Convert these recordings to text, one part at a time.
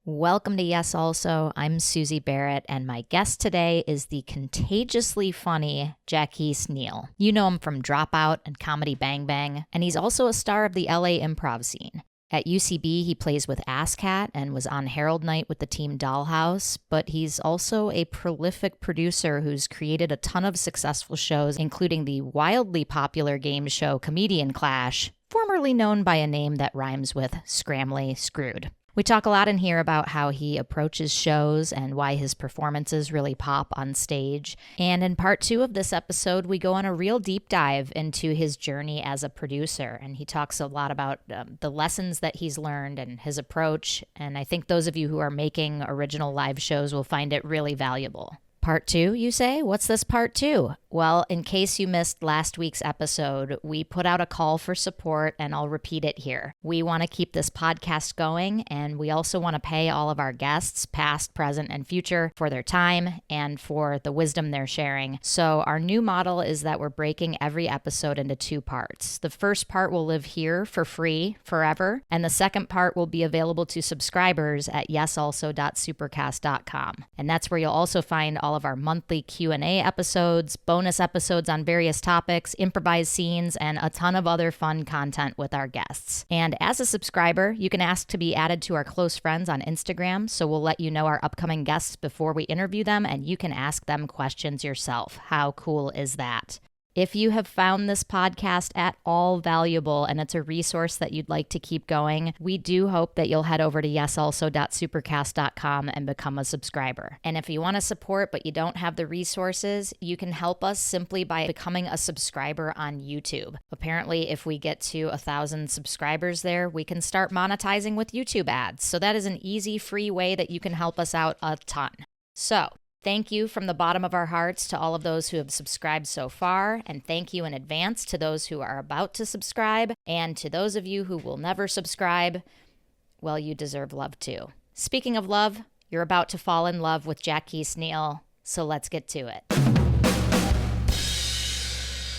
Welcome to Yes Also. I'm Susie Barrett, and my guest today is the contagiously funny Jacquis Neal. You know him from Dropout and Comedy Bang Bang, and he's also a star of the LA improv scene. At UCB, he plays with AssCat and was on Herald Night with the team Dollhouse, but he's also a prolific producer who's created a ton of successful shows, including the wildly popular game show Comedian Clash, formerly known by a name that rhymes with Scramly Screwed. We talk a lot in here about how he approaches shows and why his performances really pop on stage. And in part 2 of this episode, we go on a real deep dive into his journey as a producer. And he talks a lot about the lessons that he's learned and his approach. And I think those of you who are making original live shows will find it really valuable. Part 2, you say? What's this part 2? Well, in case you missed last week's episode, we put out a call for support, and I'll repeat it here. We want to keep this podcast going, and we also want to pay all of our guests, past, present, and future, for their time and for the wisdom they're sharing. So our new model is that we're breaking every episode into 2 parts. The first part will live here for free forever, and the second part will be available to subscribers at yesalso.supercast.com. And that's where you'll also find all of our monthly Q&A episodes, bonus episodes on various topics, improvised scenes, and a ton of other fun content with our guests. And as a subscriber, you can ask to be added to our close friends on Instagram, so we'll let you know our upcoming guests before we interview them, and you can ask them questions yourself. How cool is that? If you have found this podcast at all valuable and it's a resource that you'd like to keep going, we do hope that you'll head over to yesalso.supercast.com and become a subscriber. And if you want to support but you don't have the resources, you can help us simply by becoming a subscriber on YouTube. Apparently, if we get to 1,000 subscribers there, we can start monetizing with YouTube ads. So that is an easy, free way that you can help us out a ton. So, thank you from the bottom of our hearts to all of those who have subscribed so far, and thank you in advance to those who are about to subscribe, and to those of you who will never subscribe, well, you deserve love too. Speaking of love, you're about to fall in love with Jacquis Neal, so let's get to it.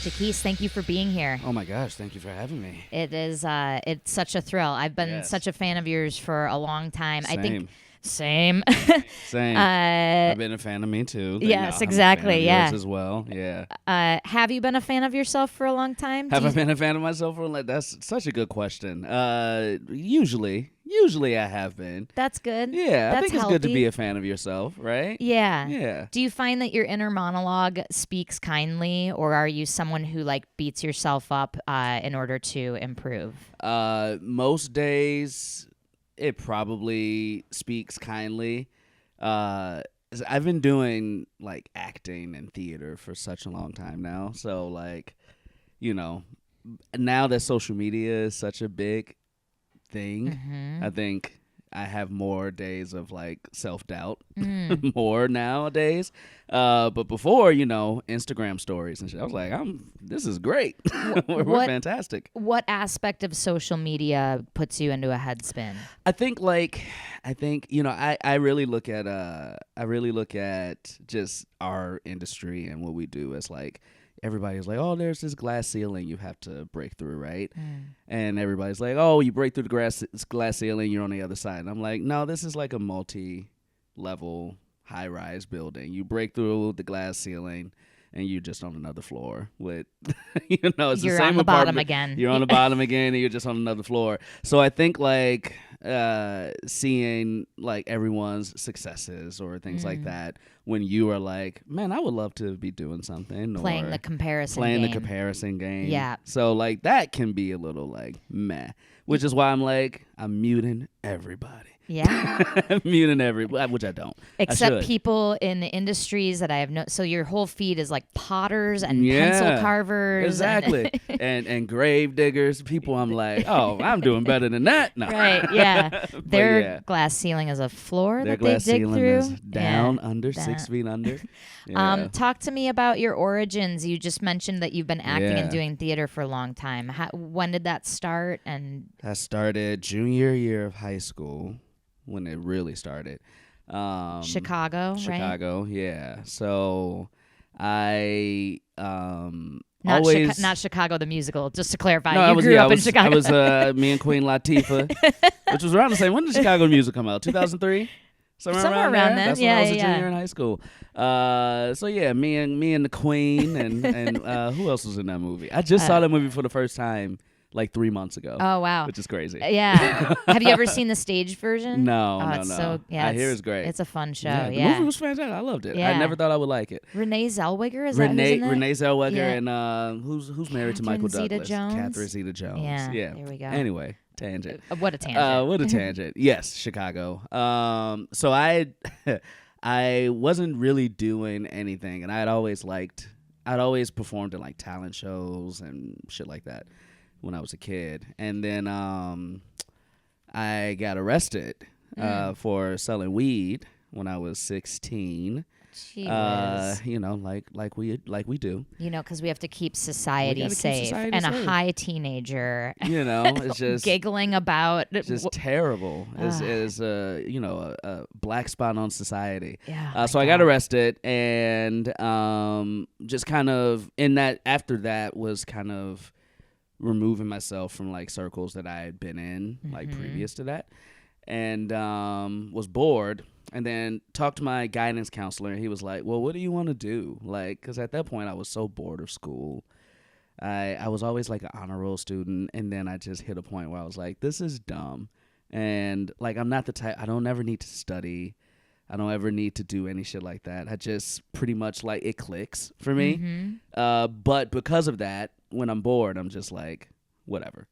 Jacquis, thank you for being here. Oh my gosh, thank you for having me. It's such a thrill. I've been such a fan of yours for a long time. Same. I think Same. I've been a fan of me too. Yes, exactly. Yours as well. Yeah. Have you been a fan of yourself for a long time? Have I been a fan of myself for that's such a good question. Usually I have been. That's good. Yeah, That's I think it's healthy. good to be a fan of yourself, right? Yeah. Yeah. Do you find that your inner monologue speaks kindly, or are you someone who beats yourself up in order to improve? Most days it probably speaks kindly. I've been doing acting and theater for such a long time now. So now that social media is such a big thing, I think I have more days of self-doubt more nowadays. But before, Instagram stories and shit, I was like, this is great. We're fantastic. What aspect of social media puts you into a headspin? I think I really look at just our industry and what we do as everybody's like, oh, there's this glass ceiling you have to break through, right? And everybody's like, oh, you break through the glass ceiling, you're on the other side. And I'm like, no, this is like a multi-level high-rise building. You break through the glass ceiling, and you're just on another floor with, it's you're the same on the apartment. bottom again. You're on the bottom again, and you're just on another floor. So I think seeing everyone's successes or things like that, when you are like, man, I would love to be doing something, playing the comparison game. Yeah. So that can be a little meh, which is why I'm muting everybody. Yeah. I'm muting everybody, which I don't. Except people in the industries that I have so your whole feed is potters and pencil carvers. Exactly. And grave diggers. People I'm like, oh, I'm doing better than that. No. Right, yeah. Their glass ceiling is a floor Their that they glass dig ceiling through. Is down under 6 feet under. Yeah. Talk to me about your origins. You just mentioned that you've been acting and doing theater for a long time. When did that start? And that started junior year of high school. When it really started. Chicago, right? Chicago, yeah. So I not Chicago the musical, just to clarify. No, you grew up in I Chicago. I was me and Queen Latifah. which was around the same. When did Chicago Music come out? 2003. Somewhere around then. That's when I was a junior in high school. So yeah, me and the Queen and who else was in that movie? I just saw that movie for the first time like 3 months ago. Oh wow, which is crazy. Yeah. Have you ever seen the stage version? No, no. So, yeah, I hear it's great. It's a fun show. Yeah, the movie was fantastic. I loved it. Yeah. I never thought I would like it. Renee Zellweger is that who's in that? Renee Zellweger Yeah. and who's married to Michael Douglas? Catherine Zeta-Jones. Yeah, there we go. Anyway. Tangent. What a tangent. What a tangent. Yes, Chicago. So I wasn't really doing anything, and I'd always performed in like talent shows and shit like that when I was a kid. And then I got arrested for selling weed when I was 16. You know, like we do. You know, because we have to keep society safe, society and safe. A high teenager, you know, it's just giggling about. It's just terrible. Is you know, a black spot on society. Yeah. So I got arrested, and just kind of after that was kind of removing myself from like circles that I had been in like previous to that, and was bored. And then talked to my guidance counselor, and he was like, well, what do you want to do? Like, because at that point, I was so bored of school. I was always like an honor roll student, and then I just hit a point where I was like, this is dumb. And, like, I'm not the type, I don't ever need to study. I don't ever need to do any shit like that. I just pretty much, like, it clicks for me. But because of that, when I'm bored, I'm just like, whatever.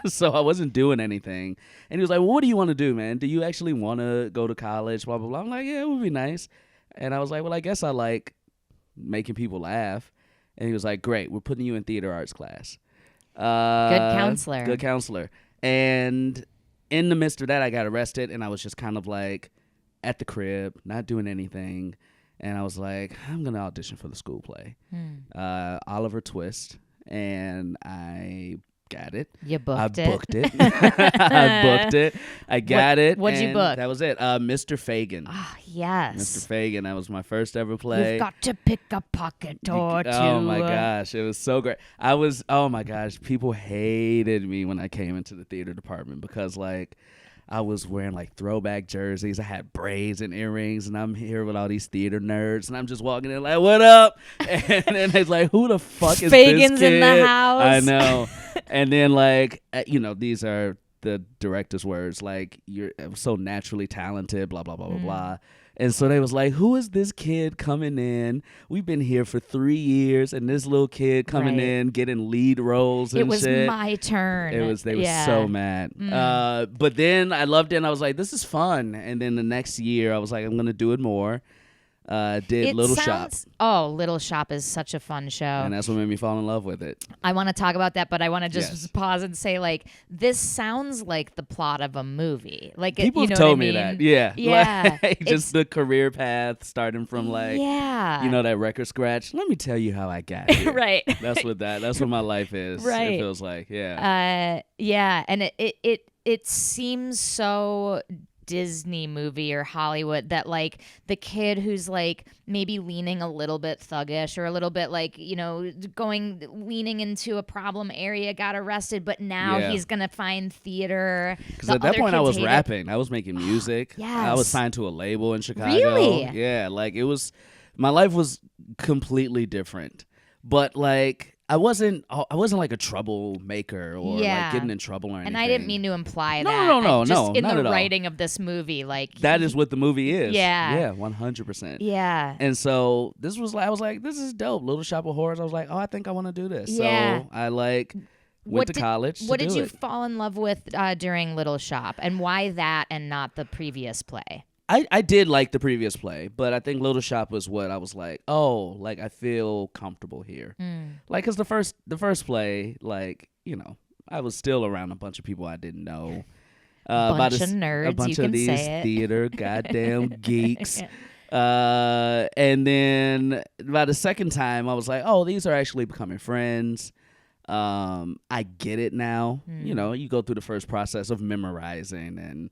So I wasn't doing anything. And he was like, well, what do you want to do, man? Do you actually want to go to college? Blah, blah, blah. I'm like, yeah, it would be nice. And I was like, well, I guess I like making people laugh. And he was like, great, we're putting you in theater arts class. Good counselor. And in the midst of that, I got arrested. And I was just kind of like at the crib, not doing anything. And I was like, I'm going to audition for the school play. Oliver Twist. And I got it. You booked I booked it. I booked it. I got it. What'd you book? That was it. Mr. Fagin. Ah, yes. Mr. Fagin. That was my first ever play. You've got to pick a pocket or two. Oh my gosh, it was so great. Oh my gosh, people hated me when I came into the theater department because like I was wearing like throwback jerseys. I had braids and earrings, and I'm here with all these theater nerds, and I'm just walking in like, "What up?" And then it's like, "Who the fuck is Fagin's this kid?" in the house. I know. And then like, you know, these are the director's words, like you're so naturally talented, blah blah blah blah blah. And so they was like, who is this kid coming in? We've been here for 3 years, and this little kid coming in getting lead roles and shit. It was my turn. They were so mad. But then I loved it, and I was like, this is fun. And then the next year, I was like, I'm going to do it more. Little Shop. Oh, Little Shop is such a fun show. And that's what made me fall in love with it. I want to talk about that, but I want to just pause and say, like, this sounds like the plot of a movie. Like, people you know have told what I mean? me that. Yeah. Yeah. Like, just the career path starting from like, you know, that record scratch. Let me tell you how I got here. Right. That's what my life is. Right. It feels like, yeah. And it seems so Disney movie or Hollywood that like the kid who's like maybe leaning a little bit thuggish or a little bit like, you know, leaning into a problem area got arrested, but now he's gonna find theater. Because at that point I was rapping. I was making music. Yes. I was signed to a label in Chicago. Really? Yeah, like it was, my life was completely different. But like I wasn't like a troublemaker or like getting in trouble or anything. And I didn't mean to imply that. No, just in not the at all. writing of this movie, like that is what the movie is. Yeah. 100%. Yeah. And so this was like, I was like, this is dope. Little Shop of Horrors. I was like, oh, I think I want to do this. Yeah. So I like went to college. What did you fall in love with during Little Shop, and why that and not the previous play? I did like the previous play, but I think Little Shop was what I was like, oh, like I feel comfortable here. Like, because the first play, like, you know, I was still around a bunch of people I didn't know. Bunch of nerds, a bunch you of can these say it. theater goddamn geeks. And then by the second time, I was like, oh, these are actually becoming friends. I get it now. You know, you go through the first process of memorizing and,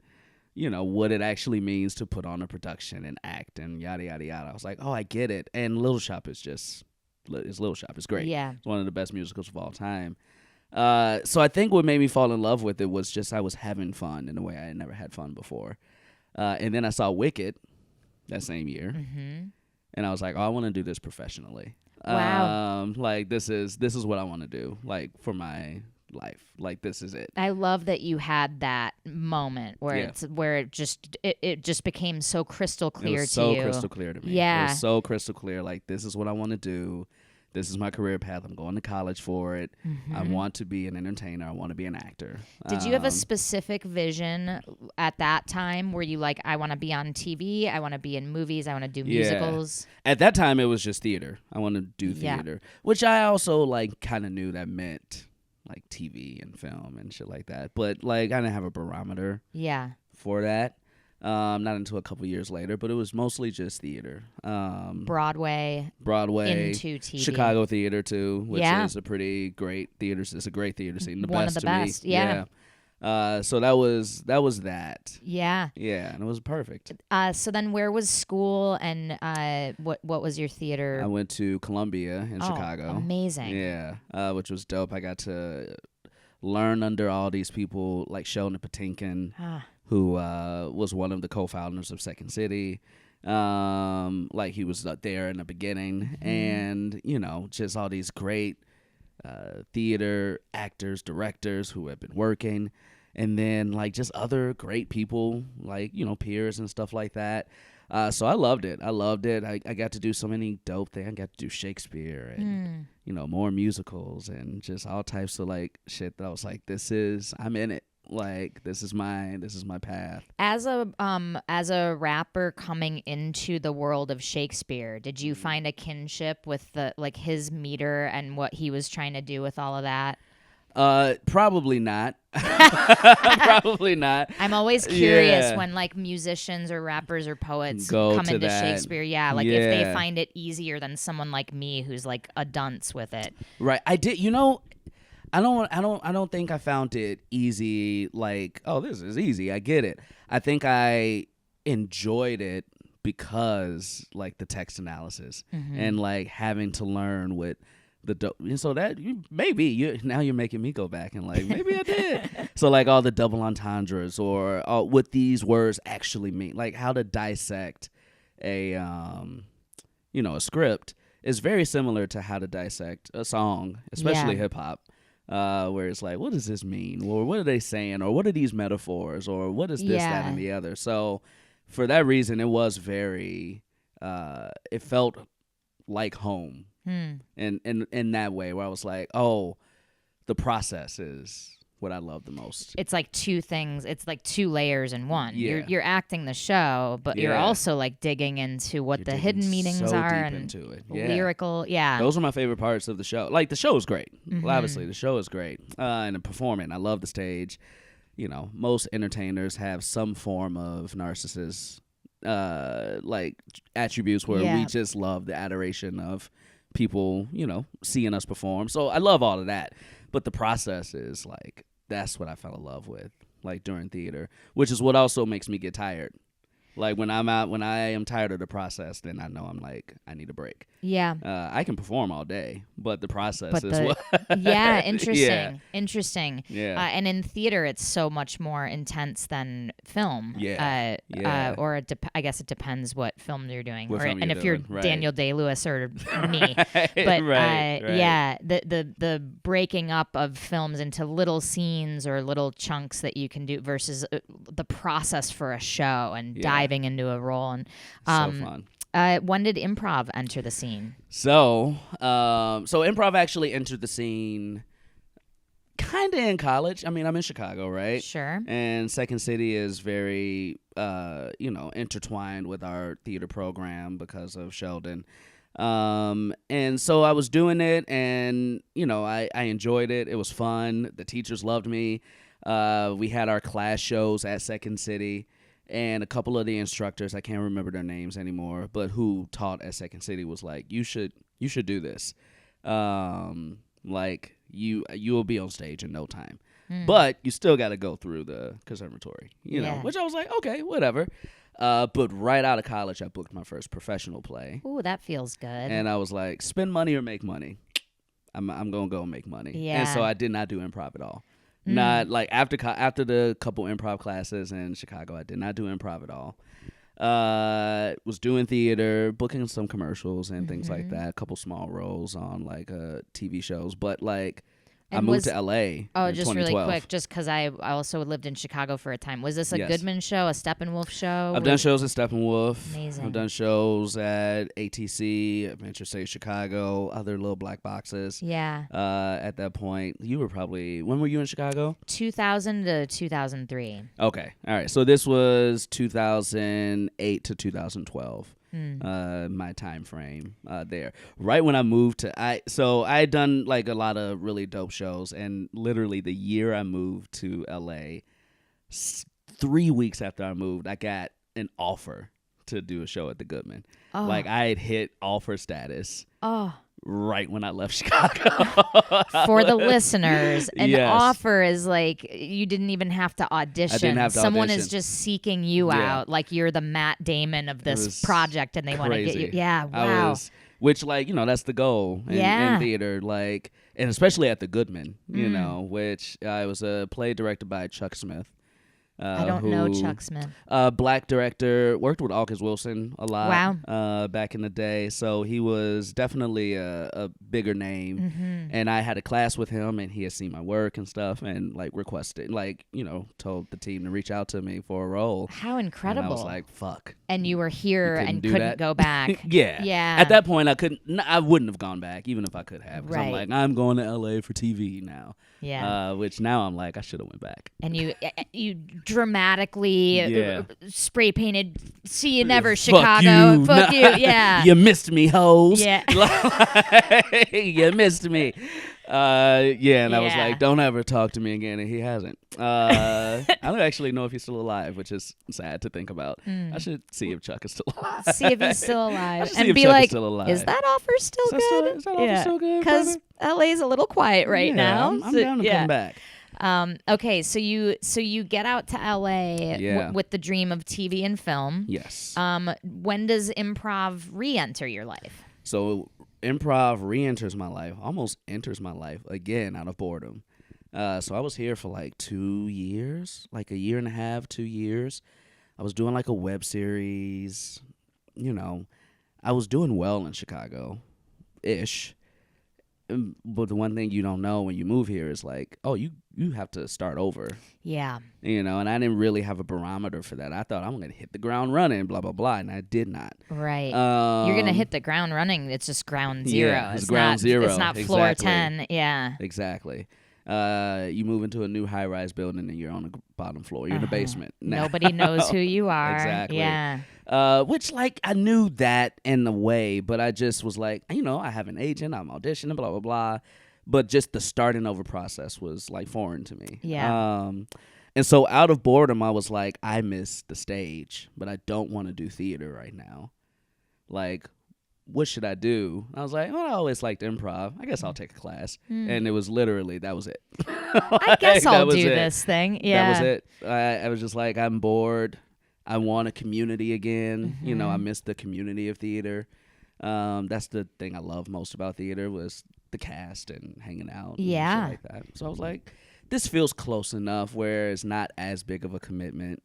you know, what it actually means to put on a production and act and yada, yada, yada. I was like, oh, I get it. And Little Shop is Little Shop. It's great. Yeah. It's one of the best musicals of all time. So I think what made me fall in love with it was just I was having fun in a way I had never had fun before. And then I saw Wicked that same year, and I was like, oh, I want to do this professionally. Wow. Like this is what I want to do, like for my life. Like this is it. I love that you had that moment where it just became so crystal clear it was to so you. crystal clear to me. Yeah. It was so crystal clear. Like this is what I want to do. This is my career path. I'm going to college for it. I want to be an entertainer. I want to be an actor. Did you have a specific vision at that time where you like, I want to be on TV, I want to be in movies, I want to do musicals? At that time, it was just theater. I want to do theater, which I also like kind of knew that meant like TV and film and shit like that. But like I didn't have a barometer for that. Not until a couple years later, but it was mostly just theater. Broadway into TV. Chicago theater too, which is a pretty great theater. It's a great theater scene. One of the best. Yeah. So that was that. Yeah. Yeah, and it was perfect. So then where was school and what was your theater? I went to Columbia in Chicago. Amazing. Yeah, which was dope. I got to learn under all these people like Sheldon Patinkin. Who was one of the co-founders of Second City. Like he was there in the beginning. And, you know, just all these great theater actors, directors who have been working. And then, like, just other great people, like, you know, peers and stuff like that. So I loved it. I got to do so many dope things. I got to do Shakespeare and, you know, more musicals and just all types of, like, shit that I was like, I'm in it. Like this is my path. As a rapper coming into the world of Shakespeare, did you find a kinship with the like his meter and what he was trying to do with all of that? Probably not. Probably not. I'm always curious when like musicians or rappers or poets come into Shakespeare. Yeah, like if they find it easier than someone like me who's like a dunce with it. Right. I did. You know. I don't think I found it easy, like, oh, this is easy. I get it. I think I enjoyed it because, like, the text analysis and, like, having to learn with so that now you're making me go back and, like, maybe I did. So, like, all the double entendres or what these words actually mean, like, how to dissect a script is very similar to how to dissect a song, especially hip-hop. Where it's like, what does this mean? Or what are they saying? Or what are these metaphors? Or what is this, that, and the other? So for that reason, it was very, it felt like home. And in that way where I was like, oh, the process is what I love the most. It's like two things. It's like two layers in one. Yeah. You're acting the show, but you're also like digging into what the hidden meanings so are deep and into it. Lyrical. Yeah. Those are my favorite parts of the show. Like the show is great. Well, obviously the show is great. And the performing. I love the stage. You know, most entertainers have some form of narcissist like attributes where we just love the adoration of people, you know, seeing us perform. So I love all of that. But the process is like, that's what I fell in love with, like during theater, which is what also makes me get tired. Like when I am tired of the process, then I know I'm like, I need a break. Yeah. I can perform all day, but the process is what. Yeah, interesting. Interesting. Yeah. And in theater, it's so much more intense than film. Yeah. Or I guess it depends what film you're doing. And if you're right. Daniel Day-Lewis or me. But right. yeah, the breaking up of films into little scenes or little chunks that you can do versus the process for a show and diving into a role. And so fun. When did improv enter the scene? So improv actually entered the scene kind of in college. I mean, I'm in Chicago, right? Sure. And Second City is very, intertwined with our theater program because of Sheldon. And so I was doing it, and, you know, I enjoyed it. It was fun. The teachers loved me. We had our class shows at Second City. And a couple of the instructors, I can't remember their names anymore, but who taught at Second City was like, you should do this. Like you will be on stage in no time, but you still got to go through the conservatory, you know, which I was like, okay, whatever. But right out of college, I booked my first professional play. Ooh, that feels good. And I was like, spend money or make money. I'm gonna go make money. Yeah. And so I did not do improv at all. Not like after the couple improv classes in Chicago, I did not do improv at all. Was doing theater, booking some commercials and things like that. A couple small roles on like TV shows, but like I moved to LA. Oh, in just 2012. really quick, just because I also lived in Chicago for a time. Was this a Yes. Goodman show, a Steppenwolf show? I've done shows at Steppenwolf. Amazing. I've done shows at ATC, Adventure State Chicago, other little black boxes. Yeah. At that point, you were probably, when were you in Chicago? 2000 to 2003. Okay. All right. So this was 2008 to 2012. My time frame there. Right when I moved to I had done like a lot of really dope shows, and literally the year I moved to LA, 3 weeks after I moved, I got an offer to do a show at the Goodman. Oh. Like I had hit offer status. Oh. Right when I left Chicago. For the listeners, an Yes. offer is like you didn't even have to audition. I didn't have to Someone audition. is just seeking you Yeah. out, like you're the Matt Damon of It this was project, and they want to get you. crazy. Yeah, wow. Which, like, you know, that's the goal in theater, like, and especially at the Goodman, you know, which I was a play directed by Chuck Smith. I don't know Chuck Smith. Black director, worked with August Wilson a lot. Wow. Back in the day, so he was definitely a bigger name. Mm-hmm. And I had a class with him, and he had seen my work and stuff, and like requested, like, you know, told the team to reach out to me for a role. How incredible! And I was like, "Fuck." And you were here and do couldn't that? go back. Yeah. Yeah. At that point, I wouldn't have gone back, even if I could have. 'Cause Right. I'm like, I'm going to LA for TV now. Yeah. Which now I'm like, I should have went back. And you dramatically Yeah. spray painted. See you never, Fuck Chicago. you. Fuck you. Yeah. You missed me, hoes. Yeah. You missed me. And I was Yeah. like, don't ever talk to me again, and he hasn't. I don't actually know if he's still alive, which is sad to think about. I should see if Chuck is still alive. See if he's still I alive should see and if be Chuck is like, still alive. is that offer still Is that good? still- is that offer still good, Because LA's a little quiet right Yeah, now. I'm So, down to come back. Okay, so you get out to LA Yeah. with the dream of TV and film. Yes. When does improv re-enter your life? So improv re-enters my life, almost enters my life again out of boredom. So I was here for like 2 years, like a year and a half, 2 years. I was doing like a web series. You know, I was doing well in Chicago-ish. But the one thing you don't know when you move here is like, oh, you have to start over. Yeah. You know, and I didn't really have a barometer for that. I thought I'm going to hit the ground running, blah, blah, blah, and I did not. Right. You're going to hit the ground running. It's just ground zero. Yeah, it's ground not, zero. It's not floor Exactly. 10. Yeah. Exactly. You move into a new high-rise building and you're on the bottom floor. You're in the basement. Now. Nobody knows who you are. Exactly. Yeah. Which, like, I knew that in a way, but I just was like, you know, I have an agent, I'm auditioning, blah, blah, blah. But just the starting over process was, like, foreign to me. Yeah. And so out of boredom, I was like, I miss the stage, but I don't want to do theater right now. Like, what should I do? I was like, well, I always liked improv. I guess I'll take a class. And it was literally, that was it. I guess I'll do this thing. Yeah. That was it. I was just like, I'm bored. I want a community again. You know, I miss the community of theater. That's the thing I love most about theater was the cast and hanging out. Yeah. And shit like that. So I was like, this feels close enough where it's not as big of a commitment,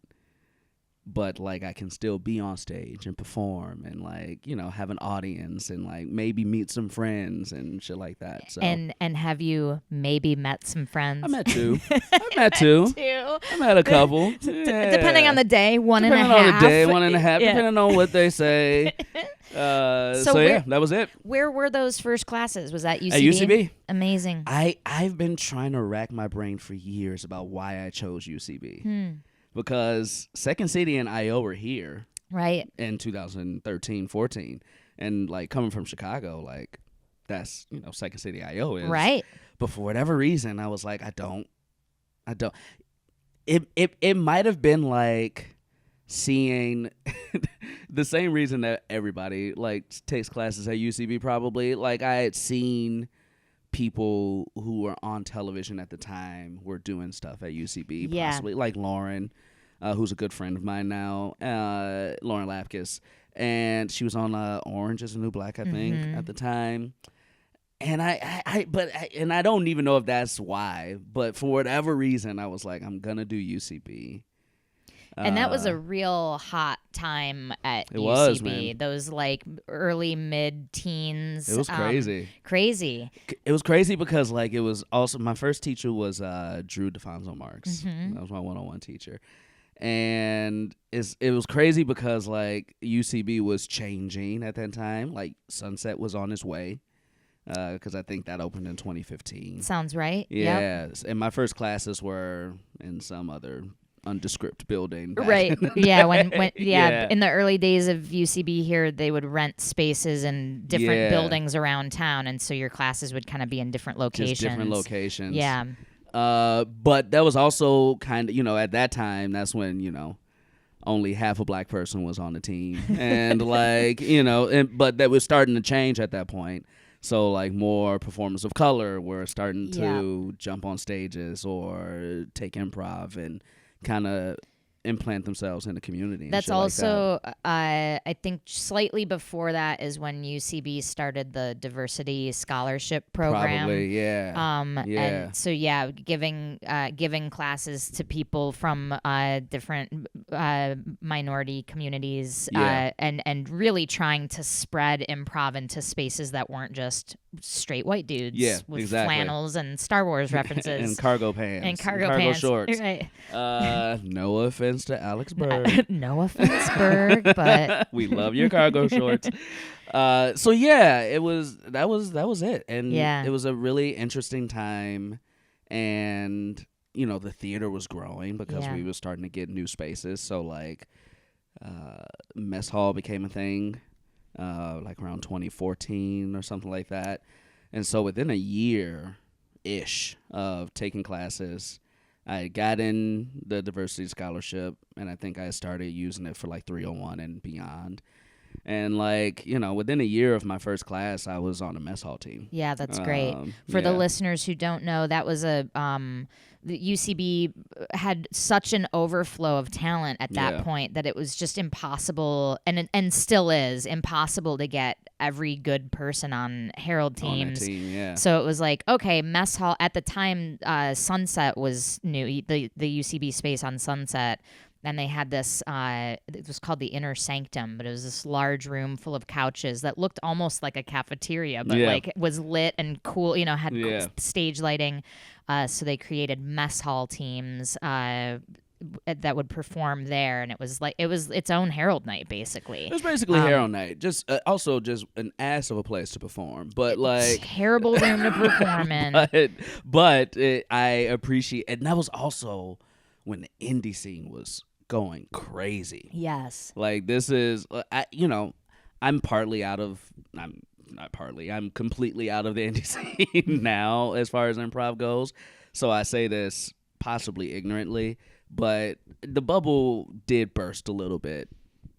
but like I can still be on stage and perform and like, you know, have an audience and like maybe meet some friends and shit like that. So And have you maybe met some friends? I met two. I met two. I met a couple. Depending on the day, one Depending and a half. on the day, 1.5, Yeah. depending on what they say. So where- yeah, that was it. Where were those first classes? Was that UCB? At UCB. Amazing. I've been trying to rack my brain for years about why I chose UCB. Because Second City and IO were here Right. in 2013, 14. And like coming from Chicago, like that's, you know, Second City IO is. Right. But for whatever reason, I was like, I don't. It might have been like seeing the same reason that everybody like takes classes at UCB probably. Like I had seen people who were on television at the time were doing stuff at UCB, Yeah. possibly like Lauren, who's a good friend of mine now, Lauren Lapkus, and she was on Orange is the New Black, I think, at the time. And and I don't even know if that's why, but for whatever reason, I was like, I'm gonna do UCB. And that was a real hot time at It UCB. was, man. Those like early mid-teens. It was crazy. Crazy. It was crazy because like it was also my first teacher was Drew DeFonso Marks. Mm-hmm. That was my one-on-one teacher. And it was crazy because like UCB was changing at that time. Like Sunset was on its way. Because I think that opened in 2015. Sounds right. Yes, and my first classes were in some other undescript building. Right. Yeah. When in the early days of UCB here, they would rent spaces in different buildings around town, and so your classes would kind of be in different locations. Just different locations. Yeah. But that was also kind of, at that time, that's when, only half a black person was on the team. And like, but that was starting to change at that point. So like more performers of color were starting to jump on stages or take improv and kind of implant themselves in the community. That's and also, like I think slightly before that is when UCB started the diversity scholarship program. Probably, yeah. And so, giving classes to people from different minority communities and really trying to spread improv into spaces that weren't just straight white dudes with flannels and Star Wars references. And cargo pants. And cargo shorts. Right. No offense to Alex Berg. No offense, Berg, but we love your cargo shorts. So yeah, that was it. And it was a really interesting time, and the theater was growing because we were starting to get new spaces. So like mess hall became a thing like around 2014 or something like that. And so within a year-ish of taking classes, I got in the diversity scholarship, and I think I started using it for like 301 and beyond. And like, within a year of my first class, I was on a mess hall team. Yeah, that's great. For the listeners who don't know, that was the UCB had such an overflow of talent at that point that it was just impossible, and still is impossible to get every good person on Herald teams. So it was like, okay, mess hall at the time. Sunset was new, the UCB space on Sunset. And they had this, it was called the Inner Sanctum, but it was this large room full of couches that looked almost like a cafeteria, but like was lit and cool, had stage lighting. So they created mess hall teams that would perform there. And it was its own Herald night, basically. It was basically Herald night. Just also just an ass of a place to perform, but like terrible room to perform in. But I appreciate, and that was also when the indie scene was going crazy. Yes. Like this is, I'm completely out of the indie scene now as far as improv goes. So I say this possibly ignorantly, but the bubble did burst a little bit.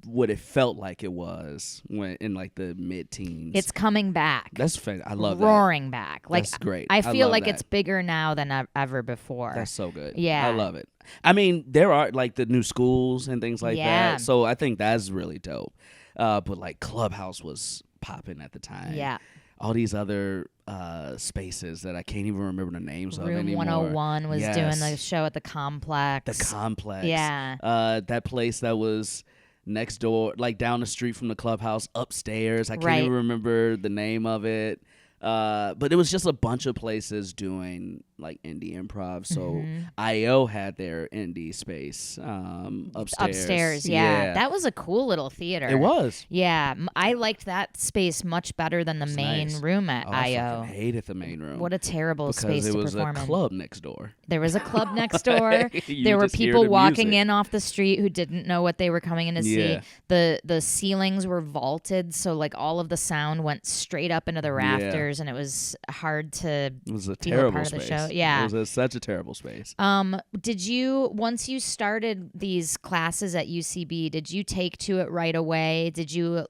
What it felt like it was when in like the mid-teens. It's coming back. That's I love roaring back. Like, that's great. I feel like it's bigger now than ever before. That's so good. Yeah, I love it. I mean, there are like the new schools and things like that. So I think that's really dope. But like Clubhouse was popping at the time. Yeah. All these other spaces that I can't even remember the names of anymore. Room 101 was doing the show at the Complex. The Complex. Yeah. That place that was next door, like down the street from the Clubhouse, upstairs. I can't even remember the name of it. But it was just a bunch of places doing like indie improv. So IO had their indie space upstairs. Yeah. That was a cool little theater. It was. Yeah. I liked that space much better than the main room at IO. I hated the main room. What a terrible space to perform in. Because it was a club next door. There was a club next door. There were people walking in off the street who didn't know what they were coming in to see. The ceilings were vaulted, so like all of the sound went straight up into the rafters, and it was hard to. It was a feel terrible part space. Of the show. Yeah, it was such a terrible space. Did you once you started these classes at UCB? Did you take to it right away? Did you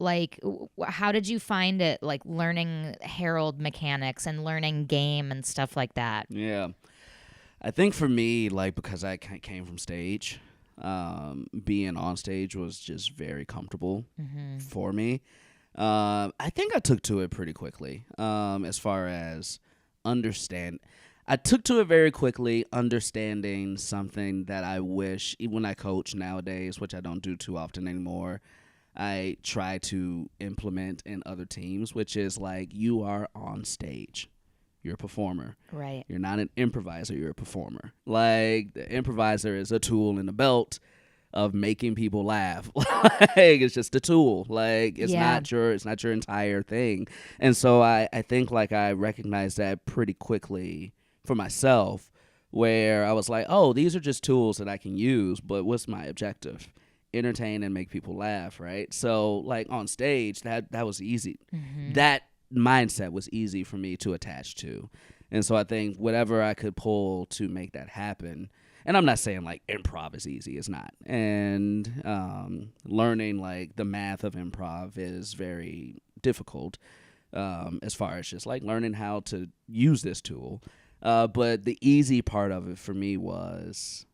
how did you find it? Like learning Herald mechanics and learning game and stuff like that. Yeah. I think for me, like, because I came from stage, being on stage was just very comfortable for me. I think I took to it pretty quickly. As far as I took to it very quickly, understanding something that I wish, even when I coach nowadays, which I don't do too often anymore, I try to implement in other teams, which is like, you are on stage. You're a performer. Right. You're not an improviser. You're a performer. Like, the improviser is a tool in the belt of making people laugh. Like, it's just a tool. Like, it's not your entire thing. And so I think like I recognized that pretty quickly for myself, where I was like, oh, these are just tools that I can use, but what's my objective? Entertain and make people laugh, right? So like on stage, that was easy. Mm-hmm. That mindset was easy for me to attach to. And so I think whatever I could pull to make that happen, and I'm not saying like improv is easy, it's not. And learning like the math of improv is very difficult, as far as just like learning how to use this tool. But the easy part of it for me was,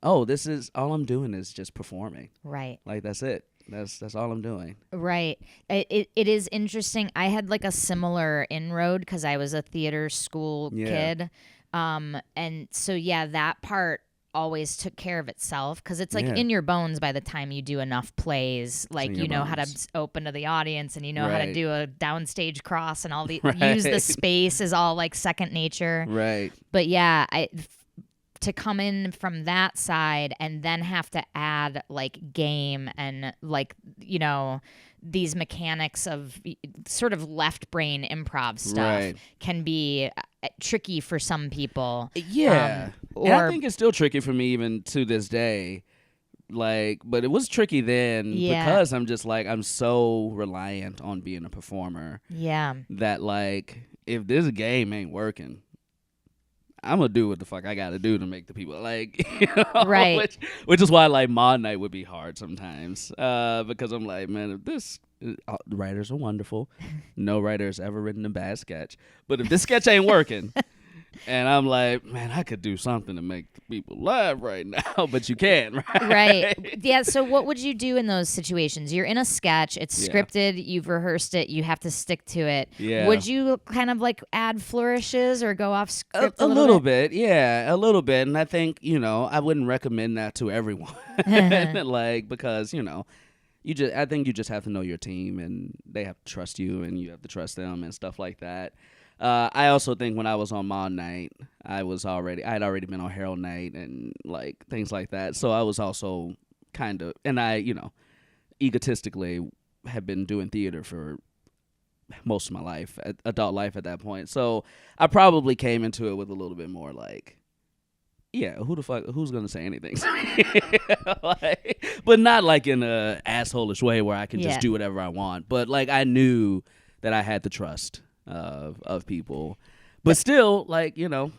oh, this is all I'm doing is just performing. Right. Like, that's it. That's all I'm doing. Right. It is interesting. I had like a similar inroad because I was a theater school kid. And so, yeah, that part always took care of itself because it's like in your bones by the time you do enough plays. Like, you know how to open to the audience and you know how to do a downstage cross and all the use the space is all like second nature. Right. But yeah, to come in from that side and then have to add like game and like, you know, these mechanics of sort of left brain improv stuff can be tricky for some people. Yeah. And I think it's still tricky for me even to this day. Like, but it was tricky then because I'm just like, I'm so reliant on being a performer. Yeah. That like, if this game ain't working, I'm gonna do what the fuck I gotta do to make the people like, you know? Right. Which is why like Mod Night would be hard sometimes, because I'm like, man, if this writers are wonderful, no writer has ever written a bad sketch, but if this sketch ain't working, and I'm like, man, I could do something to make people laugh right now, but you can't, right? Right. Yeah. So what would you do in those situations? You're in a sketch. It's scripted. You've rehearsed it. You have to stick to it. Yeah. Would you kind of like add flourishes or go off script a little bit? Yeah, a little bit. And I think, you know, I wouldn't recommend that to everyone. Like, because, you know, I think you just have to know your team and they have to trust you and you have to trust them and stuff like that. I also think when I was on Mod Night, I had already been on Herald Night and like things like that. So I was also kind of, and I, you know, egotistically had been doing theater for most of my life, adult life at that point. So I probably came into it with a little bit more like, yeah, who's gonna say anything to me? Like, but not like in a asshole-ish way where I can just do whatever I want. But like, I knew that I had the trust of people, but still, like, you know,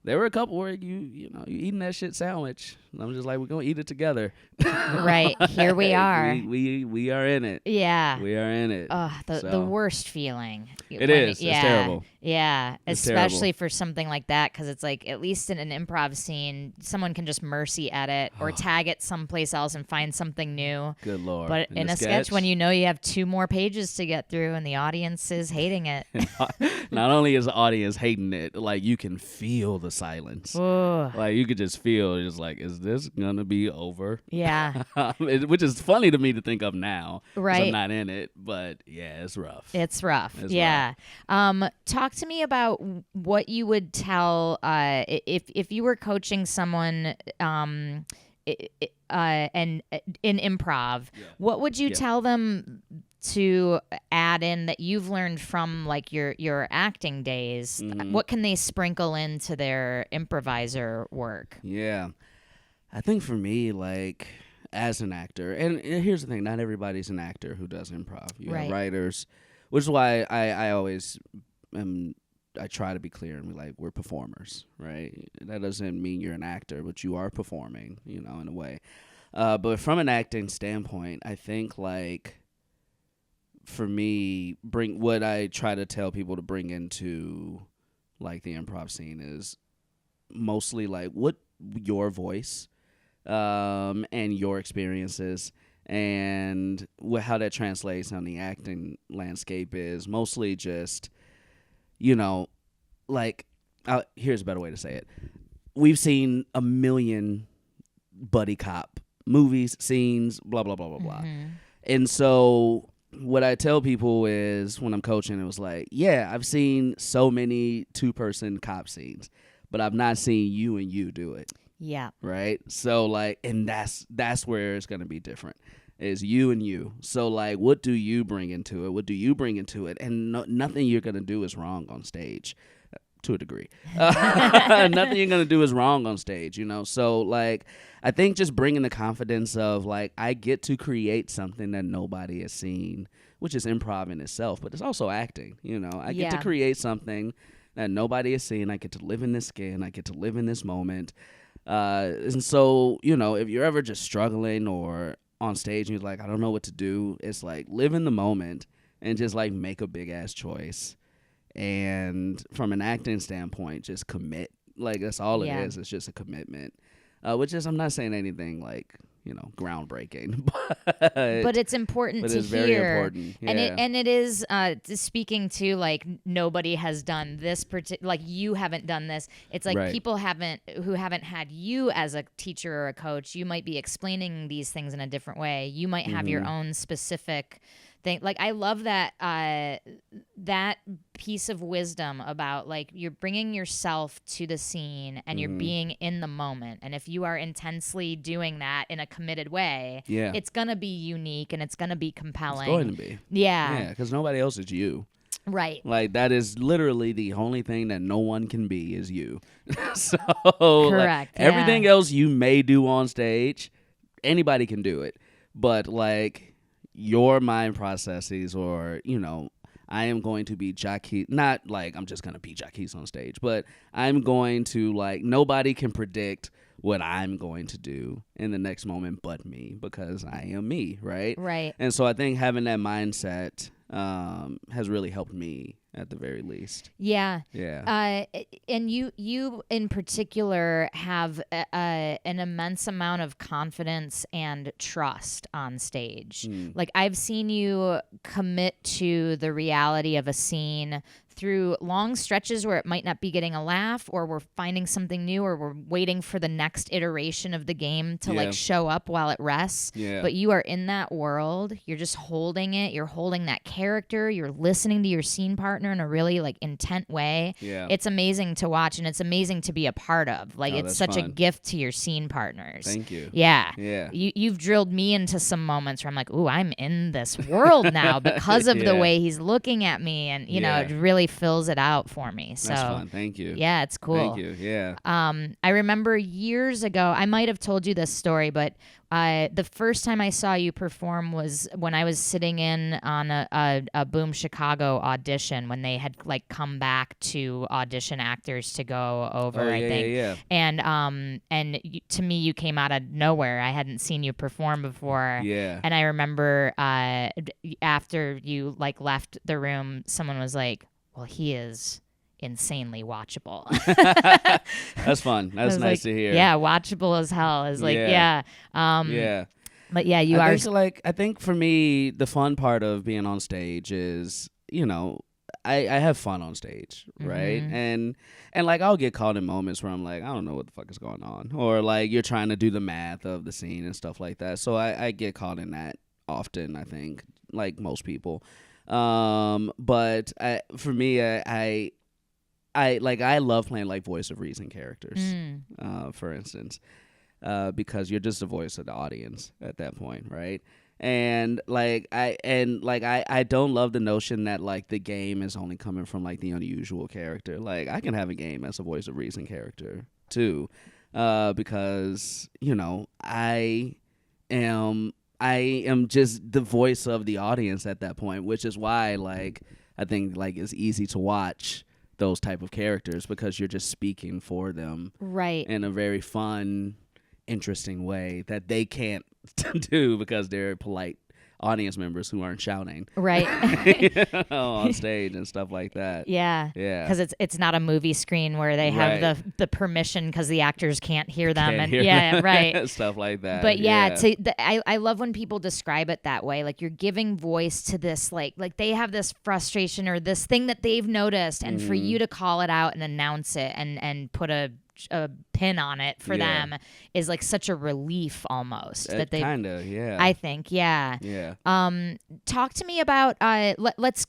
there were a couple where you eating that shit sandwich. And I'm just like, we're gonna eat it together. Right. Here we are. We are in it. Yeah. We are in it. The worst feeling. It is. It's terrible. Yeah. It's Especially terrible. for something like that, because it's like, at least in an improv scene, someone can just mercy edit or tag it someplace else and find something new. Good Lord. But in a sketch, when you know you have 2 more pages to get through and the audience is hating it. Not only is the audience hating it, like, you can feel the silence. Ooh. Like, you could just feel it's like, is this gonna be over? Yeah. Which is funny to me to think of now. Right. I'm not in it, but yeah, it's rough. It's rough. It's yeah. Talk to me about what you would tell if you were coaching someone and in improv. Yeah. What would you tell them to add in that you've learned from like your acting days? Mm-hmm. What can they sprinkle into their improviser work? Yeah. I think for me, like, as an actor, and here's the thing, not everybody's an actor who does improv. You have writers, which is why I always I try to be clear and be like, we're performers, right? That doesn't mean you're an actor, but you are performing, you know, in a way. But from an acting standpoint, I think, like, for me, what I try to tell people to bring into, like, the improv scene is mostly, like, what your voice and your experiences And how that translates on the acting landscape is mostly just, you know, like, here's a better way to say it. We've seen a million buddy cop movies, scenes, blah, blah, blah, blah, blah. And so what I tell people is when I'm coaching, it was like, yeah, I've seen so many 2-person cop scenes, but I've not seen you and you do it. Yeah. Right. So like, and that's where it's going to be different, is you and you. So like, what do you bring into it? What do you bring into it? And nothing you're going to do is wrong on stage, to a degree. Nothing you're going to do is wrong on stage, you know? So like, I think just bringing the confidence of like, I get to create something that nobody has seen, which is improv in itself, but it's also acting, you know? I get to create something that nobody has seen. I get to live in this skin. I get to live in this moment. And so, you know, if you're ever just struggling or on stage and you're like, I don't know what to do, it's like, live in the moment and just like make a big ass choice. And from an acting standpoint, just commit. Like, that's all it is. It's just a commitment. Which is, I'm not saying anything like, you know, groundbreaking, but it's important to it's hear. Very important. Yeah. And it is speaking to like, nobody has done this like, you haven't done this. It's like people who haven't had you as a teacher or a coach. You might be explaining these things in a different way. You might have your own specific thing. Like, I love that that piece of wisdom about like, you're bringing yourself to the scene and you're being in the moment. And if you are intensely doing that in a committed way, it's gonna be unique and it's gonna be compelling. It's going to be. Yeah, because nobody else is you. Right. Like, that is literally the only thing that no one can be is you. So correct. Like, everything else you may do on stage, anybody can do it. But like, your mind processes, or, you know, I am going to be Jacquis, not like I'm just going to be Jacquis on stage, but I'm going to, like, nobody can predict what I'm going to do in the next moment but me, because I am me, right? Right. And so I think having that mindset has really helped me at the very least. Yeah. Yeah. And you in particular have an immense amount of confidence and trust on stage. Like, I've seen you commit to the reality of a scene through long stretches where it might not be getting a laugh, or we're finding something new, or we're waiting for the next iteration of the game to like show up while it rests. Yeah. But you are in that world. You're just holding it. You're holding that character. You're listening to your scene partner in a really like intent way. Yeah. It's amazing to watch, and it's amazing to be a part of. Like, it's such fun. a gift to your scene partners. Thank you. Yeah. Yeah. You've drilled me into some moments where I'm like, ooh, I'm in this world now because of the way he's looking at me, and you know, it really fills it out for me. So that's fun. Thank you. Yeah, it's cool. Thank you. Yeah. I remember years ago, I might have told you this story, but the first time I saw you perform was when I was sitting in on a Boom Chicago audition, when they had like come back to audition actors to go over, I think. Yeah. And to me, you came out of nowhere. I hadn't seen you perform before. Yeah. And I remember after you like left the room, someone was like, well, he is insanely watchable. That's fun. That's nice to hear. Yeah, watchable as hell. Is like, yeah. But yeah, I think for me, the fun part of being on stage is, you know, I have fun on stage, right? And like, I'll get caught in moments where I'm like, I don't know what the fuck is going on, or like, you're trying to do the math of the scene and stuff like that. So I get caught in that often, I think, like most people. But for me, I love playing like voice of reason characters, for instance, because you're just the voice of the audience at that point, right? And I don't love the notion that like the game is only coming from like the unusual character. Like, I can have a game as a voice of reason character too, because, you know, I am just the voice of the audience at that point, which is why, like, I think like it's easy to watch those type of characters, because you're just speaking for them, right, in a very fun, interesting way that they can't do because they're polite audience members who aren't shouting Right. on stage and stuff like that. Yeah. Yeah. Because it's not a movie screen where they have Right. the permission because the actors can't hear them. Can't and hear yeah, them. right. Stuff like that. But yeah, I love when people describe it that way. Like you're giving voice to this, like they have this frustration or this thing that they've noticed, and for you to call it out and announce it and put a pin on it for them is like such a relief almost that they kind of I think yeah. Talk to me about let's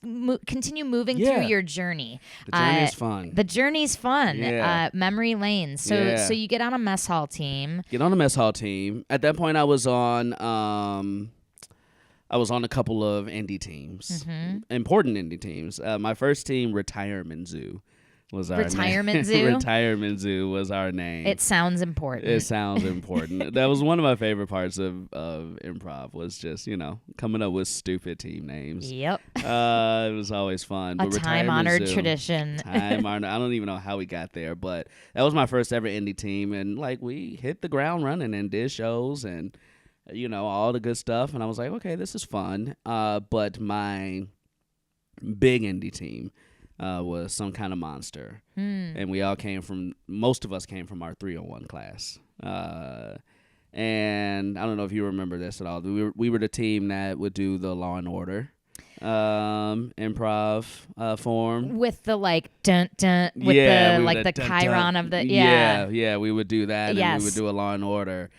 continue moving through your journey. The journey's fun. The journey's fun. Yeah. Memory lane. So you get on a mess hall team. Get on a mess hall team. At that point, I was on a couple of indie teams, important indie teams. My first team, Retirement Zoo, was our Retirement name. Zoo? Retirement Zoo was our name. It sounds important. It sounds important. That was one of my favorite parts of improv, was just, coming up with stupid team names. Yep. It was always fun. A time-honored tradition. Time-honored. I don't even know how we got there, but that was my first ever indie team, and we hit the ground running and did shows and all the good stuff. And I was like, okay, this is fun. But my big indie team was Some Kind of Monster. And most of us came from our 301 class. And I don't know if you remember this at all. We were the team that would do the Law and Order improv form. With the dun dun, with the chyron of the, Yeah, we would do that, and we would do a Law and Order.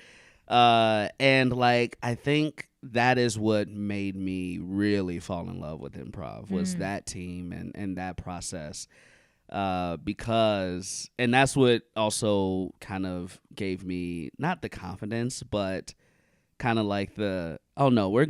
And I think that is what made me really fall in love with improv, was that team and that process. Because that's what also kind of gave me not the confidence, but kind of we're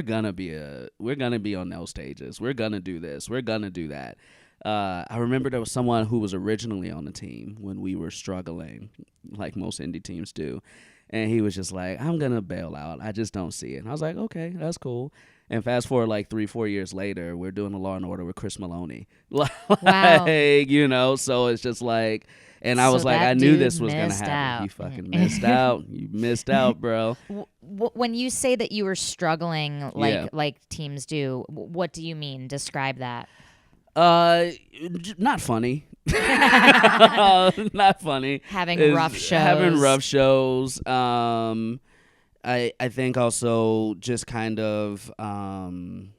gonna be on those stages. We're gonna do this. We're gonna do that. I remember there was someone who was originally on the team when we were struggling, like most indie teams do. And he was just like, I'm going to bail out. I just don't see it. And I was like, okay, that's cool. And fast forward 3-4 years later, we're doing a Law and Order with Chris Maloney. Wow. So it's just and I was like, I knew this was going to happen. You fucking missed out. You missed out, bro. When you say that you were struggling like teams do, what do you mean? Describe that. Not funny. Not funny. Having rough shows. I think also just kind of going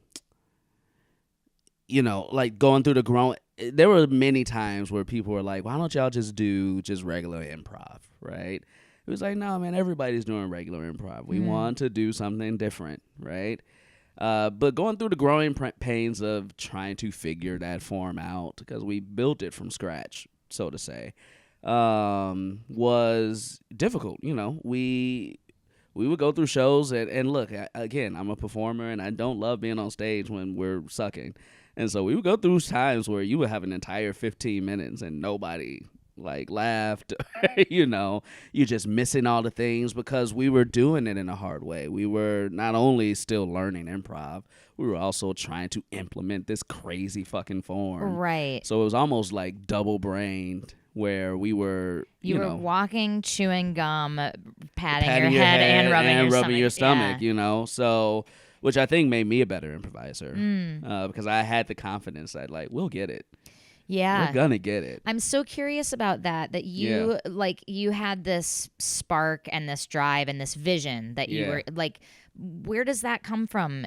through the growing. There were many times where people were like, why don't y'all just do regular improv, right? It was like, no, man, everybody's doing regular improv. We want to do something different, right? But going through the growing pains of trying to figure that form out, because we built it from scratch, so to say, was difficult. We would go through shows and look, again, I'm a performer and I don't love being on stage when we're sucking. And so we would go through times where you would have an entire 15 minutes and nobody laughed, you're just missing all the things, because we were doing it in a hard way. We were not only still learning improv, we were also trying to implement this crazy fucking form. Right. So it was almost double brained, where we were, you were walking, chewing gum, patting your head and rubbing your stomach. So, which I think made me a better improviser, because I had the confidence that we'll get it. Yeah. We're gonna get it. I'm so curious about that you you had this spark and this drive and this vision that you were where does that come from?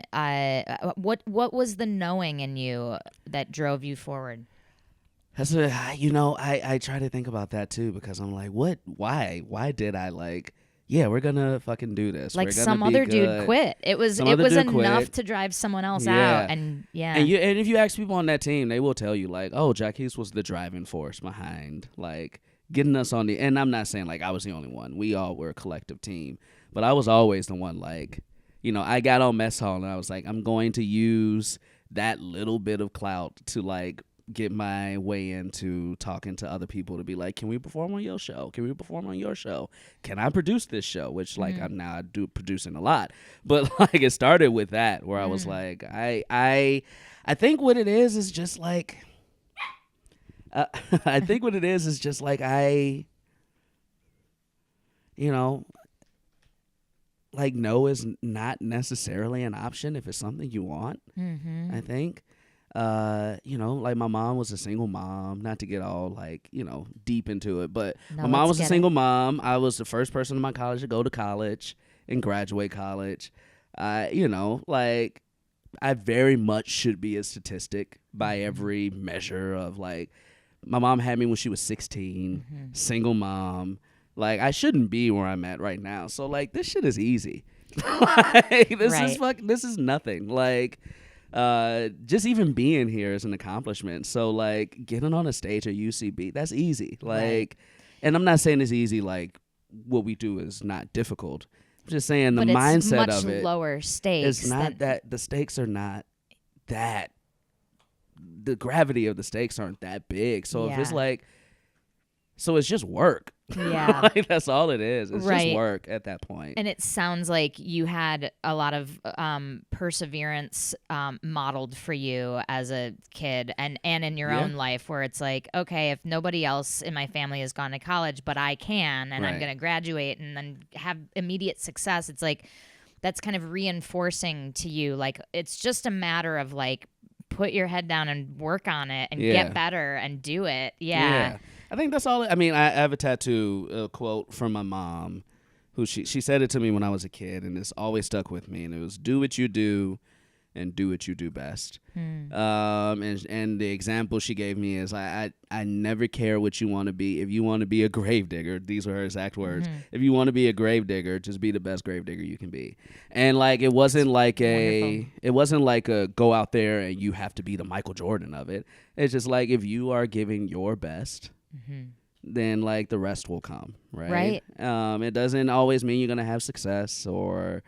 What was the knowing in you that drove you forward? That's I try to think about that too, because I'm like, why did I we're gonna fucking do this. Some other dude quit. It was enough to drive someone else out. And and if you ask people on that team, they will tell you Jacquis was the driving force behind getting us on the. And I'm not saying I was the only one. We all were a collective team, but I was always the one I got on mess hall and I was like, I'm going to use that little bit of clout to get my way into talking to other people to be like, can we perform on your show? Can we perform on your show? Can I produce this show? Which I do producing a lot, but it started with that, where I was like, I think what it is just I think what it is just like no is not necessarily an option if it's something you want. Mm-hmm. I think. Like my mom was a single mom, not to get all like, deep into it, but No, my mom let's was a get single mom. I was the first person in my college to go to college and graduate college. Like I very much should be a statistic by every measure of like, my mom had me when she was 16, single mom. Like I shouldn't be where I'm at right now. So like this shit is easy. Like this is nothing. Like just even being here is an accomplishment. So like getting on a stage at UCB, that's easy. Like, and I'm not saying it's easy. Like what we do is not difficult. I'm just saying the mindset much of it. Lower stakes. It's not that the stakes are not that. The gravity of the stakes aren't that big. So if it's like, so it's just work. Yeah. Like that's all it is. It's just work at that point. And it sounds like you had a lot of perseverance modeled for you as a kid and in your own life, where it's like, okay, if nobody else in my family has gone to college, but I can, and I'm going to graduate and then have immediate success. It's like, that's kind of reinforcing to you. Like, it's just a matter of like, put your head down and work on it and get better and do it. Yeah. I think that's all. I mean, I have a tattoo, a quote from my mom, who she said it to me when I was a kid, and it's always stuck with me. And it was, "Do what you do, and do what you do best." And the example she gave me is, I never care what you want to be. If you want to be a gravedigger, these were her exact words. If you want to be a gravedigger, just be the best gravedigger you can be. And like it wasn't like a go out there and you have to be the Michael Jordan of it. It's just like, if you are giving your best, then like the rest will come, right? It doesn't always mean you're gonna have success or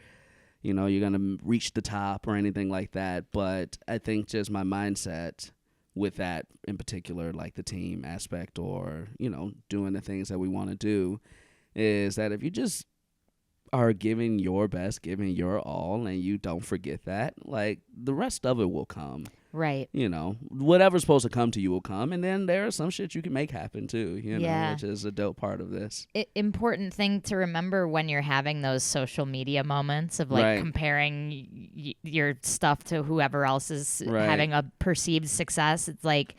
you're gonna reach the top or anything like that, but I think just my mindset with that in particular, like the team aspect or doing the things that we want to do, is that if you just are giving your best, giving your all, and you don't forget that, like the rest of it will come. Right. Whatever's supposed to come to you will come. And then there are some shit you can make happen too, which is a dope part of this. Important thing to remember when you're having those social media moments of like comparing your stuff to whoever else is having a perceived success. It's like,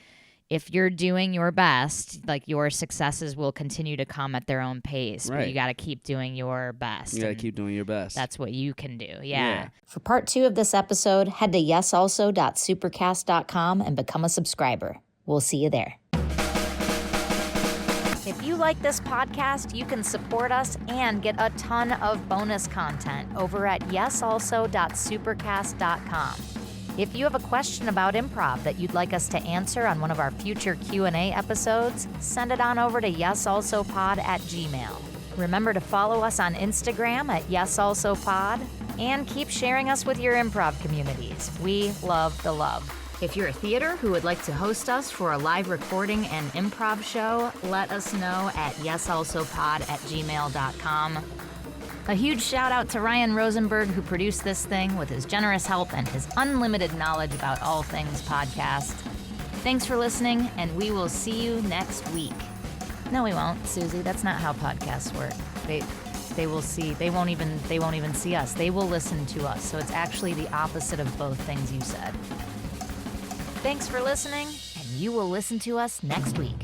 if you're doing your best, like your successes will continue to come at their own pace. But you got to keep doing your best. You got to keep doing your best. That's what you can do. Yeah. For part 2 of this episode, head to yesalso.supercast.com and become a subscriber. We'll see you there. If you like this podcast, you can support us and get a ton of bonus content over at yesalso.supercast.com. If you have a question about improv that you'd like us to answer on one of our future Q&A episodes, send it on over to yesalsopod@gmail. Remember to follow us on Instagram at yesalsopod, and keep sharing us with your improv communities. We love the love. If you're a theater who would like to host us for a live recording and improv show, let us know at yesalsopod@gmail.com. A huge shout out to Ryan Rosenberg, who produced this thing with his generous help and his unlimited knowledge about all things podcast. Thanks for listening, and we will see you next week. No, we won't, Susie. That's not how podcasts work. They won't even see us. They will listen to us. So it's actually the opposite of both things you said. Thanks for listening, and you will listen to us next week.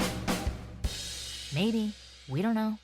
Maybe. We don't know.